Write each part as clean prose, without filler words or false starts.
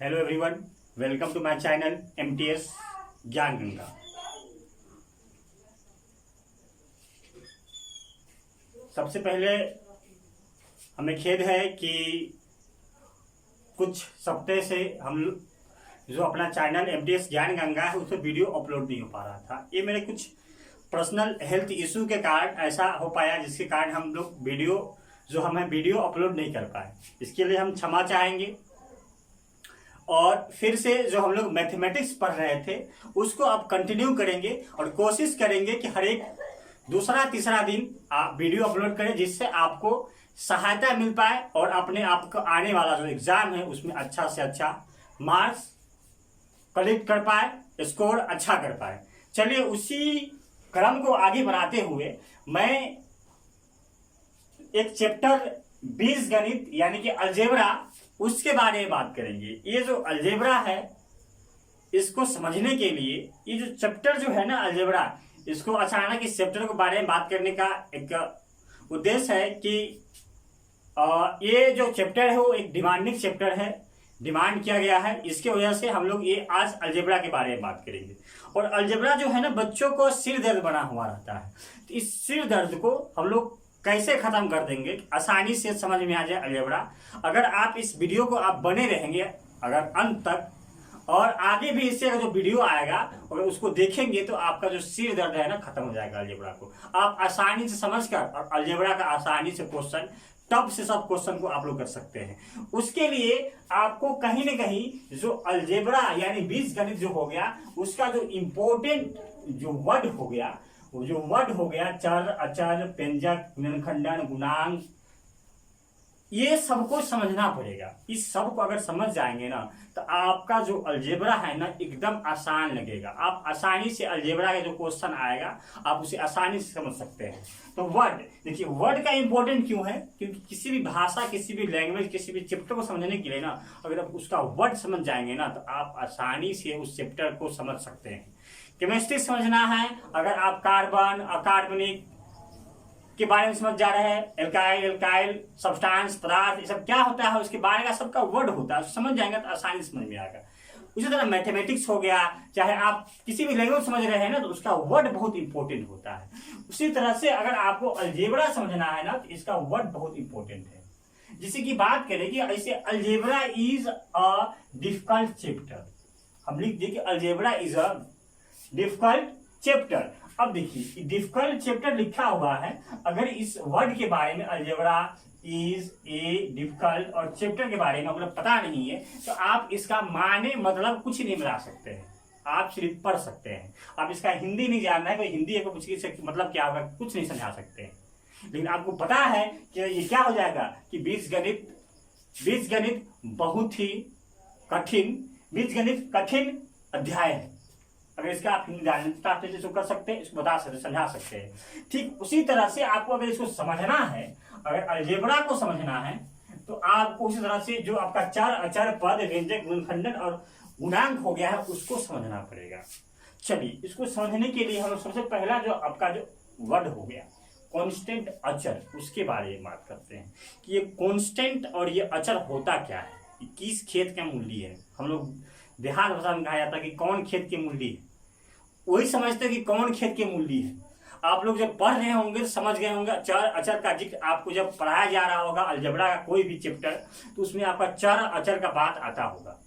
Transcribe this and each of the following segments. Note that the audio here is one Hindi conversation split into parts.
Hello everyone, welcome to my channel MTS Gyan Ganga. सबसे पहले हमें खेद है कि कुछ सप्ताह से हम जो अपना चैनल एमटीएस ज्ञान गंगा है उसमें वीडियो अपलोड नहीं हो पा रहा था। ये मेरे कुछ पर्सनल हेल्थ इशू के कारण ऐसा हो पाया, जिसके कारण हम लोग वीडियो अपलोड नहीं कर पाए। इसके लिए हम क्षमा चाहेंगे। और फिर से जो हम लोग मैथमेटिक्स पढ़ रहे थे उसको अब कंटिन्यू करेंगे और कोशिश करेंगे कि हर एक दूसरा तीसरा दिन आप वीडियो अपलोड करें, जिससे आपको सहायता मिल पाए और अपने आप को आने वाला जो एग्जाम है उसमें अच्छा से अच्छा मार्क्स कलेक्ट कर पाए, स्कोर अच्छा कर पाए। चलिए उसी क्रम को आगे बढ़ाते हुए मैं एक चैप्टर बीजगणित यानी कि अलजेब्रा उसके बारे में बात करेंगे। ये जो अलजेब्रा है इसको समझने के लिए ये जो चैप्टर जो है ना अलजेब्रा, इसको अचानक इस चैप्टर के बारे में बात करने का एक उद्देश्य है कि ये जो चैप्टर है वो एक डिमांडिंग चैप्टर है, डिमांड किया गया है। इसके वजह से हम लोग ये आज अलजेब्रा के बारे में बात करेंगे। और अलजेब्रा जो है ना बच्चों को सिर दर्द बना हुआ रहता है, तो इस सिर दर्द को हम लोग कैसे खत्म कर देंगे, आसानी से समझ में आ जाए अलजेब्रा। अगर आप इस वीडियो को आप बने रहेंगे अगर अंत तक, और आगे भी इससे अगर जो वीडियो आएगा और उसको देखेंगे तो आपका जो सिर दर्द है ना खत्म हो जाएगा। अलजेब्रा को आप आसानी से समझकर और अलजेब्रा का आसानी से क्वेश्चन, टफ से सब क्वेश्चन को आप लोग कर सकते हैं। उसके लिए आपको कहीं ना कहीं जो अलजेब्रा यानी बीजगणित जो हो गया उसका जो इम्पोर्टेंट जो वर्ड हो गया, वो जो वर्ड हो गया चर, अचर, व्यंजक, गुणनखंडन, गुणांक, ये सबको समझना पड़ेगा। इस सब को अगर समझ जाएंगे ना तो आपका जो अलजेब्रा है ना एकदम आसान लगेगा। आप आसानी से अलजेब्रा का जो क्वेश्चन आएगा आप उसे आसानी से समझ सकते हैं। तो वर्ड देखिए, वर्ड का इंपॉर्टेंट क्यों है, क्योंकि किसी भी भाषा, किसी भी लैंग्वेज, किसी भी चैप्टर को समझने के लिए ना अगर आप उसका वर्ड समझ जाएंगे ना तो आप आसानी से उस चैप्टर को समझ सकते हैं। केमिस्ट्री समझना है, अगर आप कार्बन, अकार्बनिक के बारे में समझ जा रहे हैं, एल्काइल, सब्सटेंस, पदार्थ, ये सब क्या होता है उसके बारे का सबका वर्ड होता है, समझ जाएंगे तो आसानी से समझ में आएगा। उसी तरह मैथमेटिक्स हो गया, चाहे आप किसी भी लैंग्वेज समझ रहे हैं ना तो उसका वर्ड बहुत इंपॉर्टेंट होता है। उसी तरह से अगर आपको अलजेब्रा समझना है ना तो इसका वर्ड बहुत इंपॉर्टेंट है। जिसकी की बात करें कि ऐसे algebra is a difficult chapter, हम लिख दिए कि algebra is a difficult chapter. अब देखिए डिफिकल्ट चैप्टर लिखा हुआ है, अगर इस वर्ड के बारे में अलजेब्रा इज ए डिफिकल्ट और चैप्टर के बारे में अगर पता नहीं है तो आप इसका माने मतलब कुछ नहीं मिला सकते हैं, आप सिर्फ पढ़ सकते हैं। आप इसका हिंदी नहीं जानना है, कोई हिंदी को कुछ मतलब क्या होगा कुछ नहीं समझा सकते हैं। लेकिन आपको पता है कि ये क्या हो जाएगा कि बीजगणित बहुत ही कठिन, बीजगणित कठिन अध्याय है। अगर इसका आप हिंदी जानता तो इसको कर सकते हैं, इसको बता सकते, समझा सकते हैं। ठीक उसी तरह से आपको अगर इसको समझना है, अगर अलजेब्रा को समझना है तो आपको उसी तरह से जो आपका चर, अचर, पद, व्यंजक, गुणनखंडन और गुणांक हो गया है उसको समझना पड़ेगा। चलिए इसको समझने के लिए हम सबसे पहला जो आपका जो वर्ड हो गया कांस्टेंट, अचर, उसके बारे में बात करते हैं कि ये कांस्टेंट और ये अचर होता क्या है, किस खेत का मूल्य है। हम लोग देहात भाषा में कहा जाता है कि कौन खेत के मूल्य है, वही समझते हैं कि कौन खेत के मूल्य है। आप लोग जब पढ़ रहे होंगे समझ गए होंगे, चर अचर का जिक्र आपको जब पढ़ाया जा रहा होगा अलजेब्रा का कोई भी चैप्टर तो उसमें आपका चर अचर का बात आता होगा।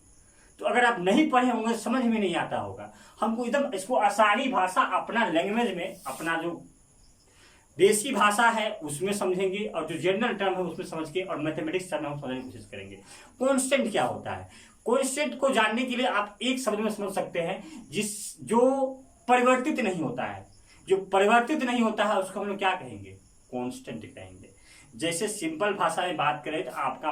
तो अगर आप नहीं पढ़े होंगे समझ में नहीं आता होगा। हमको एकदम इसको आसानी भाषा अपना लैंग्वेज में, अपना जो देसी भाषा है उसमें समझेंगे और जो जनरल टर्म है उसमें समझ के और मैथमेटिक्स टर्म हम समझने की कोशिश करेंगे। कांस्टेंट क्या होता है, कांस्टेंट को जानने के लिए आप एक शब्द में समझ सकते हैं जो परिवर्तित नहीं होता है। जो परिवर्तित नहीं होता है उसको हम लोग क्या कहेंगे, कांस्टेंट कहेंगे। जैसे सिंपल भाषा में बात करें तो आपके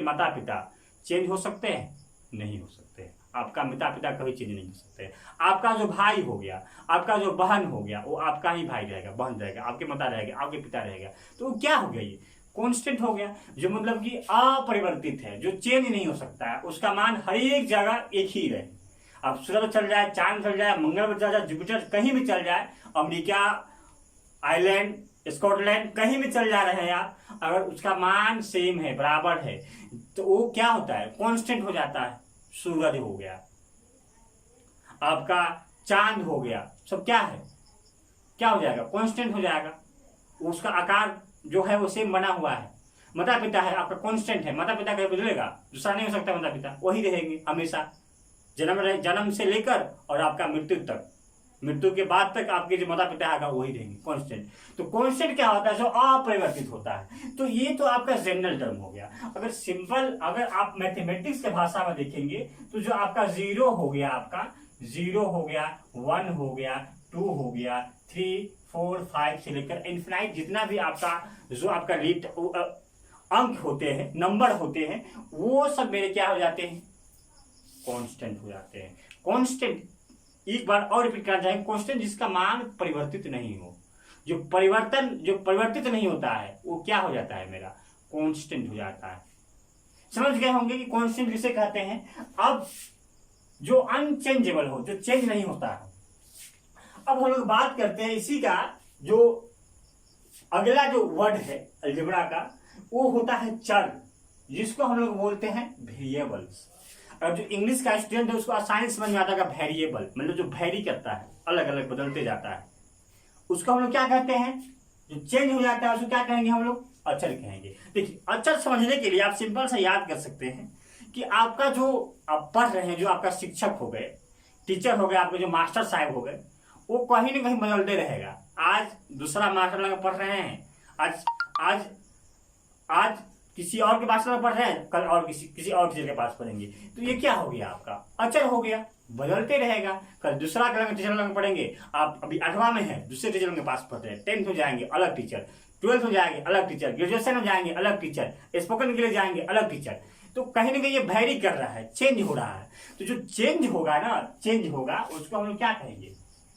माता पिता चेंज हो सकते हैं, नहीं हो सकते। आपका माता पिता कभी चेंज नहीं हो सकते। आपका जो भाई हो गया, आपका जो बहन हो गया, वो आपका ही भाई रहेगा, बहन रहेगा, आपके माता रहेगा, आपके पिता रहेगा। तो वो क्या हो गया, ये कांस्टेंट हो गया, जो मतलब कि अपरिवर्तित है, जो चेंज नहीं हो सकता है। उसका मान हर एक जगह एक ही रहे। अब सूरज चल जाए, चांद चल जाए, मंगल पर चल जाए, जुपिटर कहीं भी चल जाए, अमेरिका, आइलैंड, स्कॉटलैंड कहीं भी चल जा रहे हैं आप, अगर उसका मान सेम है, बराबर है, तो वो क्या होता है, कांस्टेंट हो जाता है। सूरज हो गया, आपका चांद हो गया, सब क्या है, क्या हो जाएगा, कांस्टेंट हो जाएगा। उसका आकार जो है वो सेम बना हुआ है। माता पिता है आपका कांस्टेंट है, माता पिता कहीं बदलेगा, दूसरा नहीं हो सकता, माता पिता वही रहेंगे हमेशा, जन्म से लेकर और आपका मृत्यु तक, मृत्यु के बाद तक आपके जो माता पिता आएगा वही रहेंगे कांस्टेंट। तो कांस्टेंट क्या होता है, जो अपरिवर्तित होता है। तो ये तो आपका जनरल टर्म हो गया। अगर सिंपल, अगर आप मैथमेटिक्स के भाषा में देखेंगे तो जो आपका जीरो हो गया, आपका जीरो हो गया, 1 हो गया, 2 हो गया, 3, 4, 5 से लेकर इन्फिनाइट, जितना भी आपका जो आपका लीट अंक होते हैं, नंबर होते हैं, वो सब मेरे क्या हो जाते हैं, कांस्टेंट हो जाते हैं। कांस्टेंट, एक बार और रिपीट करना चाहेंगे, कांस्टेंट जिसका मान परिवर्तित नहीं हो, जो परिवर्तित नहीं होता है वो क्या हो जाता है, मेरा कांस्टेंट हो जाता है। समझ गए होंगे कि कांस्टेंट किसे कहते हैं। अब जो अनचेंजेबल हो, जो चेंज नहीं होता है। अब हम लोग बात करते हैं इसी का, जो अगला जो वर्ड है अलजेब्रा का, वो होता है चर, जिसको हम लोग बोलते हैं वेरिएबल्स। और जो इंग्लिश का स्टूडेंट है उसको आसानी समझ में आता है वेरिएबल, मतलब जो वेरी करता है, अलग अलग बदलते जाता है, उसको हम लोग क्या कहते हैं, जो चेंज हो जाता है उसको क्या कहेंगे हम लोग, अचर कहेंगे। देखिए अचर समझने के लिए आप सिंपल सा याद कर सकते हैं कि आपका जो आप पढ़ रहे हैं, जो आपका शिक्षक हो गए, टीचर हो गए, आपके जो मास्टर साहब हो गए, वो कहीं ना कहीं बदलते रहेगा। आज दूसरा मास्टर लगे पढ़ रहे हैं, आज आज आज किसी और के पास पढ़ रहे हैं, कल और किसी और टीचर के पास पढ़ेंगे। तो ये क्या हो गया, आपका अचर हो गया, बदलते रहेगा। कल दूसरा टीचर लगे पढ़ेंगे, आप अभी 8वां में है, दूसरे टीचर के पास पढ़ रहे हैं, 10th हो जाएंगे अलग टीचर, 12th हो जाएंगे अलग टीचर, ग्रेजुएशन हो जाएंगे अलग टीचर, स्पोकन के लिए जाएंगे अलग टीचर। तो कहीं ना कहीं ये वैरी कर रहा है, चेंज हो रहा है। तो जो चेंज होगा ना, चेंज होगा, उसको हम लोग क्या कहेंगे,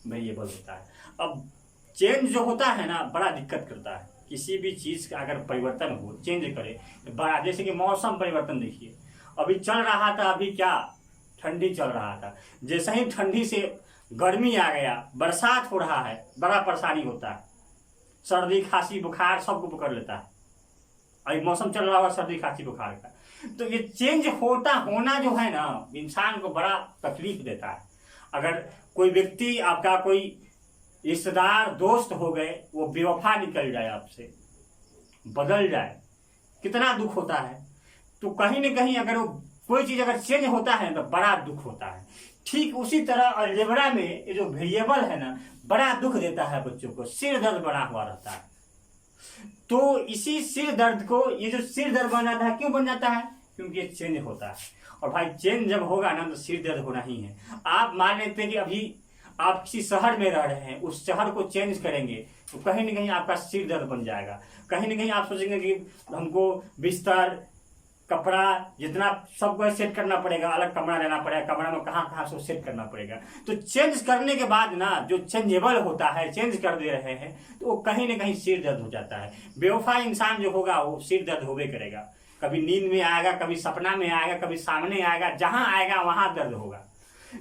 वेरिएबल होता है। अब चेंज जो होता है ना, बड़ा दिक्कत करता है। किसी भी चीज का अगर परिवर्तन हो, चेंज करे तो बड़ा, जैसे कि मौसम परिवर्तन देखिए, अभी चल रहा था, अभी क्या ठंडी चल रहा था, जैसे ही ठंडी से गर्मी आ गया, बरसात हो रहा है, बड़ा परेशानी होता है, सर्दी खांसी बुखार सबको पकड़ लेता है। अभी मौसम चल रहा होगा सर्दी खांसी बुखार का। तो ये चेंज होना जो है ना, इंसान को बड़ा तकलीफ देता है। अगर कोई व्यक्ति, आपका कोई रिश्तेदार, दोस्त हो गए, वो बेवफा निकल जाए, आपसे बदल जाए, कितना दुख होता है। तो कहीं ना कहीं अगर वो कोई चीज अगर चेंज होता है तो बड़ा दुख होता है। ठीक उसी तरह अलजेब्रा में ये जो वेरिएबल है ना, बड़ा दुख देता है बच्चों को, सिर दर्द बना हुआ रहता है। तो इसी सिर दर्द को, ये जो सिर दर्द बन जाता है, क्यों बन जाता है, क्योंकि ये चेंज होता है। और भाई चेंज जब होगा ना तो सिर दर्द होना ही है। आप मान लेते हैं कि अभी आप किसी शहर में रह रहे हैं, उस शहर को चेंज करेंगे तो कहीं ना कहीं आपका सिर दर्द बन जाएगा। कहीं ना कहीं आप सोचेंगे कि हमको बिस्तर, कपड़ा, जितना सबको सेट करना पड़ेगा, अलग कमरा लेना पड़ेगा, कमरा में कहाँ कहाँ से सेट करना पड़ेगा। तो चेंज करने के बाद ना, जो चेंजेबल होता है, चेंज कर दे रहे हैं, तो वो कहीं ना कहीं सिर दर्द हो जाता है। बेवफा इंसान जो होगा वो सिर दर्द होवे करेगा। कभी नींद में आएगा, कभी सपना में आएगा, कभी सामने आएगा, जहां आएगा वहां दर्द होगा।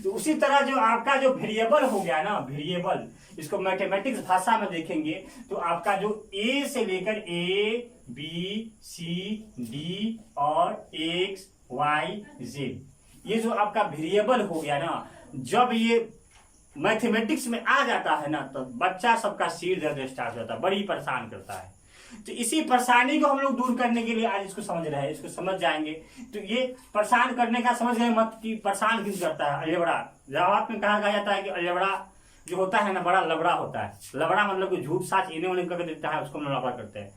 तो उसी तरह जो आपका जो वेरिएबल हो गया ना, वेरिएबल, इसको मैथमेटिक्स भाषा में देखेंगे तो आपका जो ए से लेकर ए, बी, सी, डी और एक्स, वाई, जेड, ये जो आपका वेरिएबल हो गया ना, जब ये मैथमेटिक्स में आ जाता है ना, तो बच्चा सबका सिर दर्द स्टार्ट होता है, बड़ी परेशान करता है। तो इसी परेशानी को हम लोग दूर करने के लिए आज इसको समझ रहे हैं, इसको समझ जाएंगे। तो ये परेशान करने का समझ गए मत कि परेशान क्यों करता है अलजेब्रा। जवाब में कहा जाता है कि अलजेब्रा जो होता है ना, बड़ा लबड़ा होता है। लबड़ा मतलब कि झूठ साच इन्हें उन्हें करके देता है, उसको हम लबड़ा करते हैं।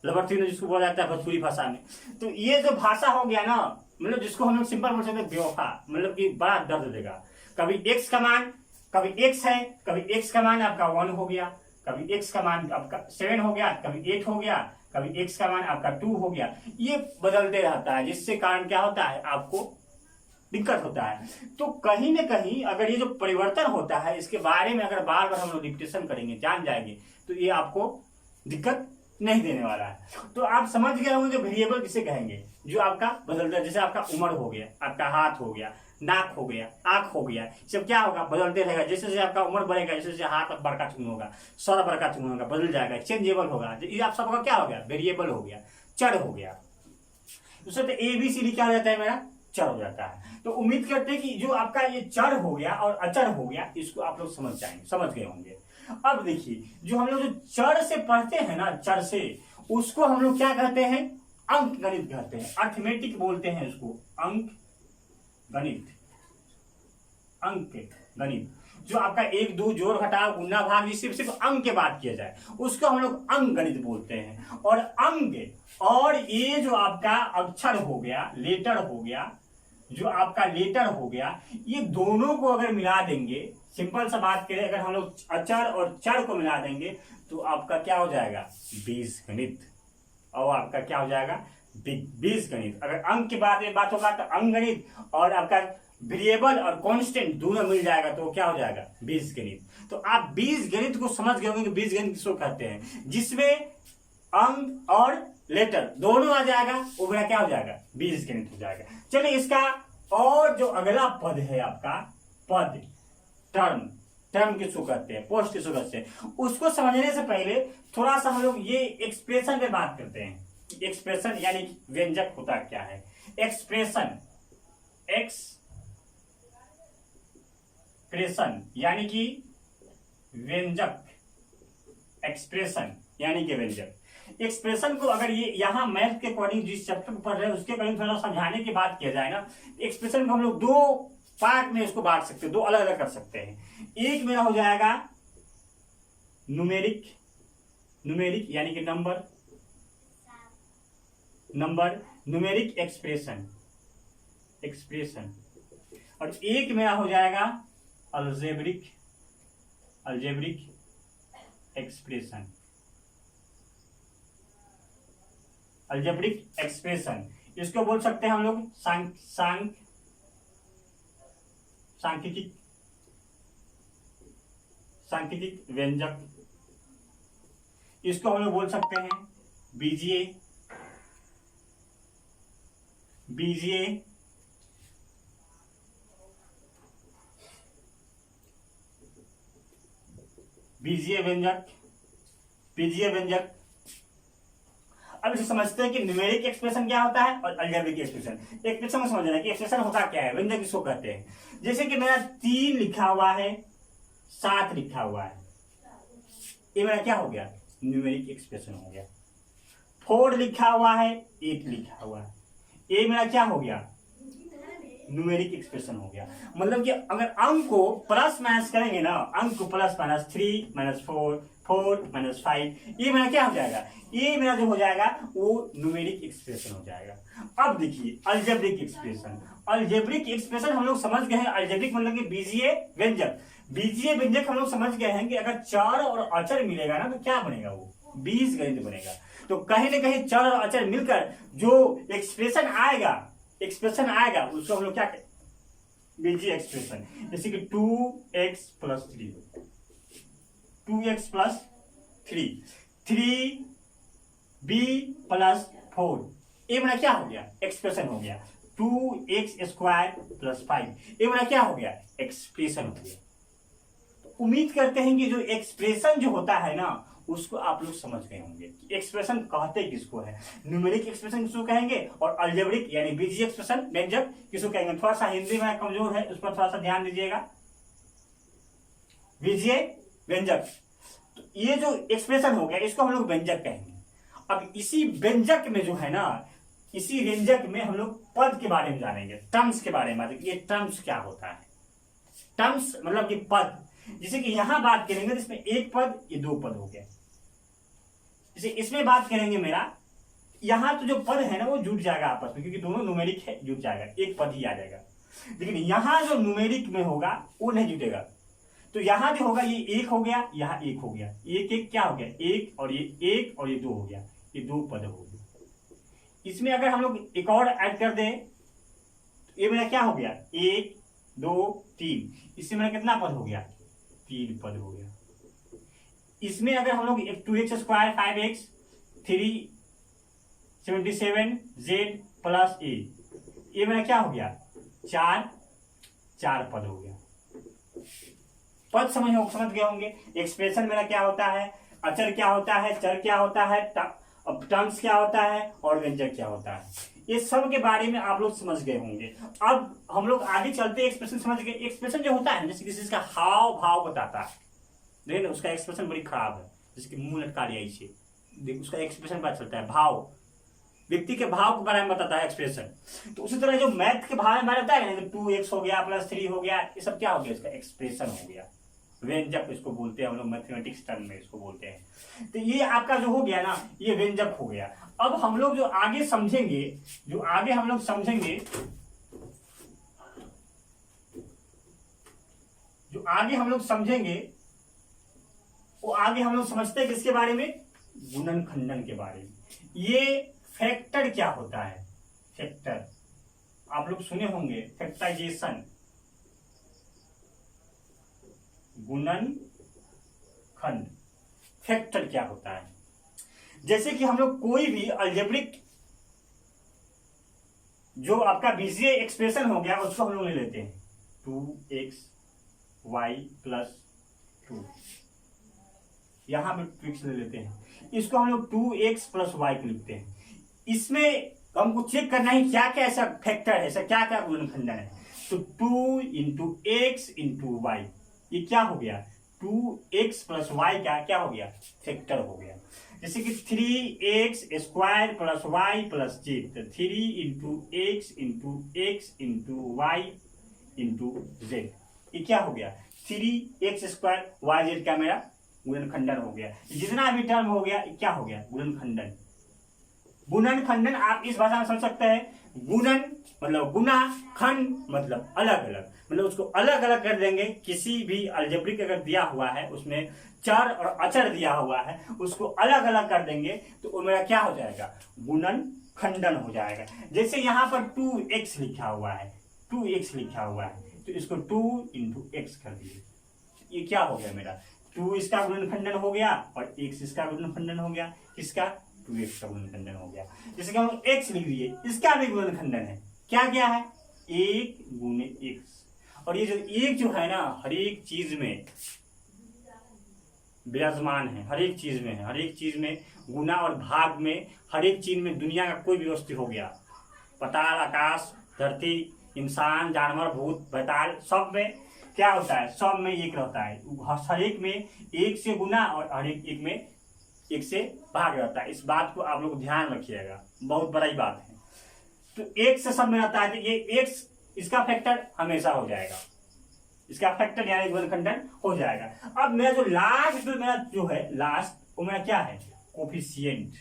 लबड़ती जिसको बोला जाता है भोजपुरी भाषा में। तो ये जो भाषा हो गया ना, मतलब जिसको हम लोग सिंपल बोल सकते हैं बेवफा, मतलब कि बड़ा दर्द देगा। कभी एक्स का मान, कभी एक्स है, कभी एक्स का मान आपका 1 हो गया, कभी एक्स का मान आपका 7 हो गया, कभी 8 हो गया, कभी एक्स का मान आपका 2 हो गया। ये बदलते रहता है, जिससे कारण क्या होता है, आपको दिक्कत होता है। तो कहीं ना कहीं अगर ये जो परिवर्तन होता है, इसके बारे में अगर बार बार हम लोग डिस्कशन करेंगे, जान जाएंगे, तो ये आपको दिक्कत नहीं देने वाला है। तो आप समझ गए होंगे वेरिएबल किसे कहेंगे, जो आपका बदलता है। जैसे आपका उम्र हो गया, आपका हाथ हो गया, नाक हो गया, आंख हो गया, सब क्या होगा, बदलते रहेगा। जैसे जैसे आपका उम्र बढ़ेगा, जैसे जैसे हाथ बड़का चुन होगा, सर बड़का चुन होगा, बदल जाएगा, चेंजेबल होगा। ये आप सबका क्या हो गया, वेरिएबल हो गया, चर हो गया। उससे तो ABCD क्या हो जाता है मेरा, चर हो जाता है। तो उम्मीद करते हैं कि जो आपका ये चर हो गया और अचर हो गया, इसको आप लोग समझ गए होंगे। अब देखिए, जो हम लोग जो चर से पढ़ते हैं ना, चर से, उसको हम लोग क्या कहते हैं, अंक गणित कहते हैं, अर्थमेटिक बोलते हैं उसको, अंक गणित, अंक गणित। जो आपका 1 2 जोड़ घटाव गुणा भाग, सिर्फ अंक के बात किया जाए, उसको हम लोग अंक गणित बोलते हैं। और अंक और ये जो आपका अक्षर हो गया, लेटर हो गया, जो आपका लेटर हो गया, ये दोनों को अगर मिला देंगे, सिंपल सा बात करें, अगर हम लोग अचर और चर को मिला देंगे तो आपका क्या हो जाएगा, बीजगणित। और आपका क्या हो जाएगा, बीजगणित। अगर अंक की बात होगा तो अंक गणित, और आपका वेरिएबल और कांस्टेंट दोनों मिल जाएगा तो क्या हो जाएगा, बीजगणित। तो आप बीजगणित को समझ गए होंगे कि बीजगणित किसको कहते हैं, जिसमें अंक और लेटर दोनों आ जाएगा, वो मेरा क्या हो जाएगा, बीजगणित हो जाएगा। चलिए इसका और जो अगला पद है आपका, पद, टर्म किसको कहते हैं, पोस्ट किसको कहते हैं, उसको समझने से पहले थोड़ा सा हम लोग ये एक्सप्रेशन पे बात करते हैं। एक्सप्रेशन यानी व्यंजक होता क्या है, एक्सप्रेशन, एक्सप्रेशन यानी कि व्यंजक, एक्सप्रेशन यानी कि व्यंजक। एक्सप्रेशन को अगर ये यहाँ मैथ के अकॉर्डिंग जिस चैप्टर को पढ़ रहे हैं उसके अकॉर्डिंग थोड़ा समझाने की बात किया जाए ना, एक्सप्रेशन को हम लोग 2 पार्ट में इसको बांट सकते हैं, 2 अलग अलग कर सकते हैं। एक मेरा हो जाएगा न्यूमेरिक, न्यूमेरिक यानी कि नंबर, न्यूमेरिक एक्सप्रेशन, और एक मेरा हो जाएगा अलजेब्रिक एक्सप्रेशन, अलजेब्रिक एक्सप्रेशन। इसको बोल सकते हैं हम लोग सांख्यिक व्यंजक। इसको हम लोग बोल सकते हैं बीजीय व्यंजक। अब इसे समझते हैं कि न्यूमेरिक एक्सप्रेशन क्या होता है और अलजेब्रिक एक्सप्रेशन। एक्सप्रेशन को समझना है कि एक्सप्रेशन होता क्या है, व्यंजक किसको कहते हैं। जैसे कि मेरा 3 लिखा हुआ है, 7 लिखा हुआ है, ये मेरा क्या हो गया, न्यूमेरिक एक्सप्रेशन हो गया। 4 लिखा हुआ है, 8 लिखा हुआ है, ये मेरा क्या हो गया, न्यूमेरिक एक्सप्रेशन हो गया। मतलब कि अगर अंक को प्लस माइनस करेंगे ना, अंक को प्लस माइनस 3 माइनस 4 4 माइनस 5, ये मेरा क्या हो जाएगा, ये मेरा जो हो जाएगा वो न्यूमेरिक एक्सप्रेशन हो जाएगा। अब देखिए अलजेब्रिक एक्सप्रेशन, अलजेब्रिक एक्सप्रेशन हम लोग समझ गए हैं। अलजेब्रिक मतलब कि बीजीय व्यंजक, बीजीय व्यंजक हम लोग समझ गए हैं कि अगर चर और अचर मिलेगा ना तो क्या बनेगा, वो बीजगणित बनेगा। तो कहीं ना कहीं चर और अचर मिलकर जो एक्सप्रेशन आएगा उसको हम लोग क्या कहें, बीजीय एक्सप्रेशन। जैसे कि 2x प्लस 3, 3b प्लस 4, ये मेरा क्या हो गया, एक्सप्रेशन हो गया। 2x स्क्वायर प्लस 5, ये मेरा क्या हो गया, एक्सप्रेशन हो गया। तो उम्मीद करते हैं कि जो एक्सप्रेशन जो होता है ना उसको आप लोग समझ गए होंगे कि एक्सप्रेशन कहते किसको है, न्यूमेरिक एक्सप्रेशन किसको कहेंगे और अलजेब्रिक यानी बीजीय एक्सप्रेशन व्यंजक किसको कहेंगे। थोड़ा सा हिंदी में कमजोर है, उस पर थोड़ा सा ध्यान दीजिएगा। बीजीय व्यंजक, तो ये जो एक्सप्रेशन हो गया इसको हम लोग व्यंजक कहेंगे। अब इसी व्यंजक में जो है ना, इसी व्यंजक में हम लोग पद के बारे में जानेंगे, टर्म्स के बारे में। ये टर्म्स क्या होता है, टर्म्स मतलब कि पद। जैसे कि यहां बात करेंगे तो इसमें 1 पद, ये 2 पद हो गया। जैसे इसमें बात करेंगे मेरा, यहां तो जो पद है ना वो जुड़ जाएगा आपस में, क्योंकि दोनों न्यूमेरिक है, जुड़ जाएगा, 1 पद ही आ जाएगा। लेकिन यहां जो न्यूमेरिक में होगा वो नहीं जुटेगा। तो यहां जो होगा ये 1 हो गया, यहां 1 हो गया, 1 क्या हो गया, 1 और ये 2 हो गया, ये 2 पद हो गया। इसमें अगर हम लोग एक और ऐड कर दें तो ये मेरा क्या हो गया, 1 2 3, इससे मेरा कितना पद हो गया, 3 पद हो गया। इसमें अगर हम लोग 2x square 5x 377 z plus a, ये मेरा क्या हो गया, 4 4 पद हो गया। पद समझ गए होंगे। एक्सप्रेशन मेरा क्या होता है, अचर क्या होता है, चर क्या होता है, टर्म्स क्या होता है और व्यंजक क्या होता है, ये सब के बारे में आप लोग समझ गए होंगे। अब हम लोग आगे चलते हैं। एक्सप्रेशन समझ गए। एक्सप्रेशन जो होता है जैसे किसी चीज का हाव भाव बताता है, देखिए उसका एक्सप्रेशन बड़ी खराब है, जैसे कि मुंह लटका लिया इसे, देख उसका एक्सप्रेशन पता चलता है। भाव व्यक्ति के भाव के बारे में बताता है एक्सप्रेशन। तो उसी तरह जो मैथ के बारे में बताया ना, 2x हो गया प्लस 3 हो गया, ये सब क्या हो गया, इसका एक्सप्रेशन हो गया। व्यंजक इसको बोलते हैं हम लोग, मैथमेटिक्स टर्म में इसको बोलते हैं। तो ये आपका जो हो गया ना, ये व्यंजक हो गया। अब हम लोग जो आगे समझेंगे, जो आगे हम लोग समझेंगे, जो आगे हम लोग समझेंगे, वो आगे हम लोग समझते हैं किसके बारे में, गुणन खंडन के बारे में। ये फैक्टर क्या होता है, फैक्टर आप लोग सुने होंगे, फैक्टराइजेशन, गुणन खंड, फैक्टर क्या होता है। जैसे कि हम लोग कोई भी अलजेब्रिक जो आपका बीजीय एक्सप्रेशन हो गया उसको हम लोग ले लेते हैं 2xy प्लस 2, यहां पे ट्रिक्स ले लेते हैं, इसको हम लोग 2x प्लस y लिखते हैं। इसमें हमको चेक करना है क्या क्या ऐसा फैक्टर है, ऐसा क्या क्या गुणनखंडन है। तो 2 इंटू एक्स इंटू वाई, ये क्या हो गया, 2x प्लस वाई का क्या हो गया, फैक्टर हो गया। जैसे कि 3x square plus y plus z, तो 3 into x into y into z, ये क्या हो गया, 3x स्क्वायर वाई जेड का मेरा गुणनखंडन हो गया। जितना भी टर्म हो गया क्या हो गया, गुणनखंडन। गुणनखंडन आप इस भाषा में समझ सकते हैं, गुणन मतलब गुना, खंड मतलब अलग अलग, मतलब उसको अलग अलग कर देंगे। किसी भी अलजेब्रिक अगर दिया हुआ है उसमें चर और अचर दिया हुआ है, उसको अलग अलग कर देंगे तो वो मेरा क्या हो जाएगा, गुणन खंडन हो जाएगा। जैसे यहाँ पर 2x लिखा हुआ है, 2x लिखा हुआ है, तो इसको 2 इंटू एक्स कर दिए, ये क्या हो गया मेरा, 2 इसका गुणनखंडन हो गया और x इसका गुणनखंडन हो गया, इसका 2x का गुणनखंडन हो गया। जैसे कि हम x लिख दिए, इसका भी गुणनखंडन है, क्या क्या है, 1 गुणे x। और ये जो एक जो है ना, हर एक चीज में विराजमान है, हर एक चीज में है, हर एक चीज में गुना और भाग में, हर एक चीज में, दुनिया का कोई भी वस्तु हो गया, पताल आकाश धरती इंसान जानवर भूत बैताल, सब में क्या होता है, सब में एक रहता है, हर एक में एक से गुना और हर एक में एक से भाग रहता है। इस बात को आप लोग ध्यान रखिएगा, बहुत बड़ी बात है। तो एक से सब में रहता है, तो ये एक इसका फैक्टर हमेशा हो जाएगा, इसका फैक्टर यानी गुणनखंडन हो जाएगा। अब मेरा जो लास्ट मेरा जो है लास्ट, वो मेरा क्या है, कोफिशिएंट,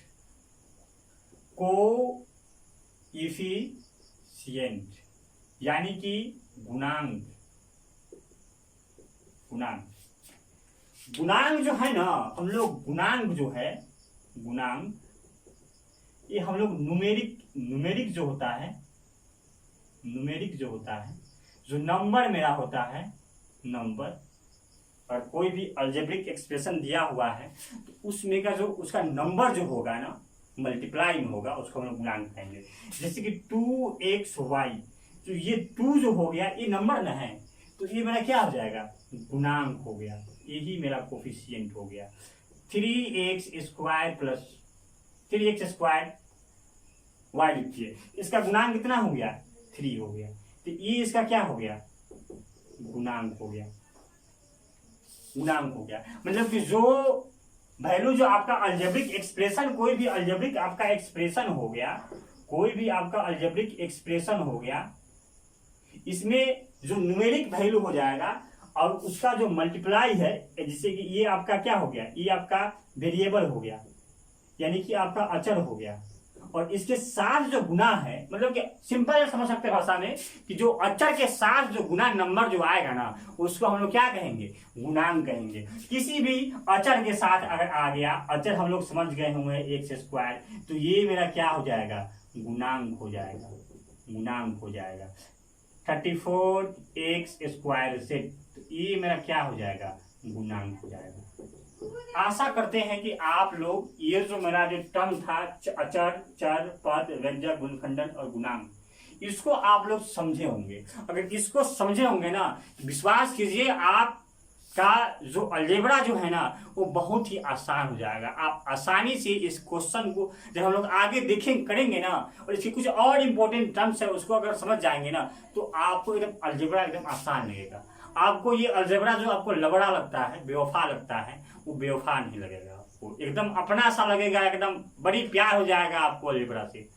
कोएफिशिएंट यानी कि गुणांक। गुणांक जो है ना, हम लोग गुणांक जो है, गुणांक ये हम लोग न्यूमेरिक जो होता है, न्यूमेरिक जो होता है, जो नंबर मेरा होता है, नंबर, और कोई भी अलजेब्रिक एक्सप्रेशन दिया हुआ है तो उसमें का जो उसका नंबर जो होगा ना, मल्टीप्लाई में होगा, उसको हम लोग गुणांक कहेंगे। जैसे कि 2xy, तो ये 2 जो हो गया ये नंबर ना है, तो ये मेरा क्या हो जाएगा, गुणांक हो गया, यही मेरा कोफिशिएंट हो गया। 3x square plus 3x square y लिखिए, इसका गुणांक कितना हो गया, 3 हो गया, तो ये इसका क्या हो गया, गुणांक हो गया, गुणांक हो गया। मतलब कि जो वैल्यू जो आपका अलजेब्रिक एक्सप्रेशन, कोई भी अलजेब्रिक आपका एक्सप्रेशन हो गया, कोई भी आपका अलजेब्रिक एक्सप्रेशन हो गया, इसमें जो न्यूमेरिक वैल्यू हो जाएगा और उसका जो मल्टीप्लाई है, जिससे कि ये आपका क्या हो गया, ये आपका वेरिएबल हो गया, यानी कि आपका अचर हो गया, और इसके साथ जो गुना है, मतलब कि सिंपल समझ सकते हैं भाषा में कि जो अचर के साथ जो गुना नंबर जो आएगा ना, उसको हम लोग क्या कहेंगे, गुणांक कहेंगे। किसी भी अचर के साथ अगर आ गया, अचर हम लोग समझ गए होंगे एक्स स्क्वायर, तो ये मेरा क्या हो जाएगा, गुणांक हो जाएगा, गुणांक हो जाएगा। 34x स्क्वायर से, तो ये मेरा क्या हो जाएगा, गुणांक हो जाएगा। आशा करते हैं कि आप लोग ये जो मेरा जो टर्म था, अचर, चर, पद, व्यंजक, गुणनखंडन और गुणांक, इसको आप लोग समझे होंगे। अगर इसको समझे होंगे ना, विश्वास कीजिए आपका जो अलजेब्रा जो है ना वो बहुत ही आसान हो जाएगा। आप आसानी से इस क्वेश्चन को जब हम लोग आगे करेंगे ना, और इसके कुछ और इम्पोर्टेंट टर्म्स है उसको अगर समझ जाएंगे ना, तो आपको एकदम अलजेब्रा एकदम आसान लगेगा। आपको ये अलजेब्रा जो आपको लबड़ा लगता है, बेवफा लगता है, वो बेवफा नहीं लगेगा, आपको एकदम अपना सा लगेगा, एकदम बड़ी प्यार हो जाएगा आपको अलजेब्रा से।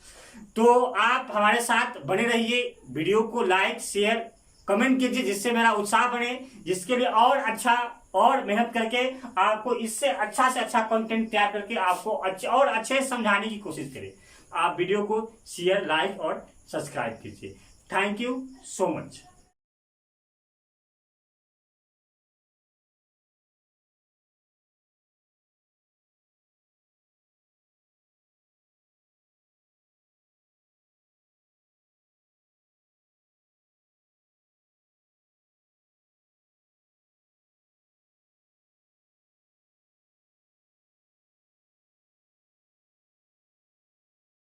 तो आप हमारे साथ बने रहिए, वीडियो को लाइक शेयर कमेंट कीजिए, जिससे मेरा उत्साह बने, जिसके लिए और अच्छा और मेहनत करके आपको इससे अच्छा से अच्छा कंटेंट तैयार करके आपको अच्छे समझाने की कोशिश करें। आप वीडियो को शेयर लाइक और सब्सक्राइब कीजिए। Thank you so much.